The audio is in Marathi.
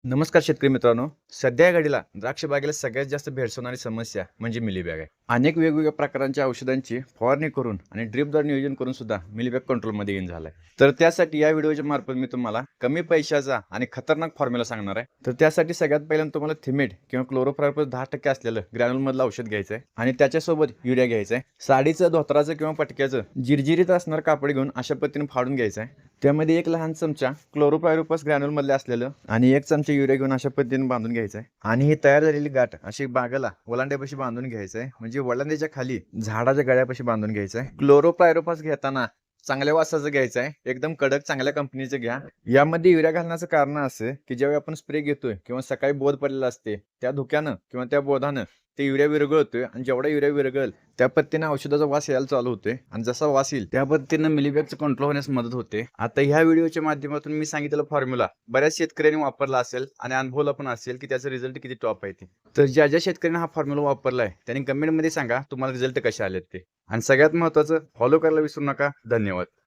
नमस्कार शेतकरी मित्रांनो. सध्या या घडीला द्राक्ष बागेला सगळ्यात जास्त भेडसावणारी समस्या म्हणजे मिलीबॅग आहे. अनेक वेगवेगळ्या प्रकारांच्या औषधांची फवारणी करून आणि ड्रिपद्वारे नियोजन करून सुद्धा मिलीबॅग कंट्रोलमध्ये येऊन झालाय. तर त्यासाठी या व्हिडिओच्या मार्फत मी तुम्हाला कमी पैशाचा आणि खतरनाक फॉर्म्युला सांगणार आहे. तर त्यासाठी सगळ्यात पहिल्यांदा तुम्हाला थिमेट किंवा क्लोरोप्रायपस 10% असलेलं ग्रॅन्युल मधलं औषध घ्यायचं आहे आणि त्याच्यासोबत युरिया घ्यायचं आहे. साडीचं, धोतराचं किंवा पटक्याचं जिरजिरीत असणार कापड घेऊन अशा पद्धतीने फाडून घ्यायचं आहे. त्यामध्ये एक लहान चमचा क्लोरोपायरोपस ग्रॅन्युल मधले असलेलं आणि एक चमचा युरिया घेऊन अशा पद्धतीने बांधून घ्यायचं आहे. आणि ही तयार झालेली गाठ अशी बागेला ओलांड्यापाशी बांधून घ्यायचं आहे. म्हणजे ओलांड्याच्या खाली झाडाच्या गळ्यापाशी बांधून घ्यायचं आहे. क्लोरोपायरोपस घेताना चांगल्या वासाचं घ्यायचं आहे. एकदम कडक चांगल्या कंपनीचं घ्या. यामध्ये युरिया घालण्याचं कारण असं की ज्यावेळी आपण स्प्रे घेतोय किंवा सकाळी बोध पडलेला असते त्या धुक्यानं किंवा त्या बोधानं ते युरिया विरघळतोय आणि जेवढा युरिया विरघळेल त्या पद्धतीने औषधाचा वास यायला चालू होतोय आणि जसा वास येईल त्या पद्धतीनं मिलीबॅगचं कंट्रोल होण्यास मदत होते. आता ह्या व्हिडिओच्या माध्यमातून मी सांगितलेला फॉर्म्युला बऱ्याच शेतकऱ्यांनी वापरला असेल आणि अनुभवला पण असेल की त्याचा रिझल्ट किती टॉप आहे ते. तर ज्या ज्या शेतकऱ्यांनी हा फॉर्म्युला वापरलाय त्यांनी कमेंटमध्ये सांगा तुम्हाला रिझल्ट कसे आलेत ते. आणि सगळ्यात महत्त्वाचं फॉलो करायला विसरू नका. धन्यवाद.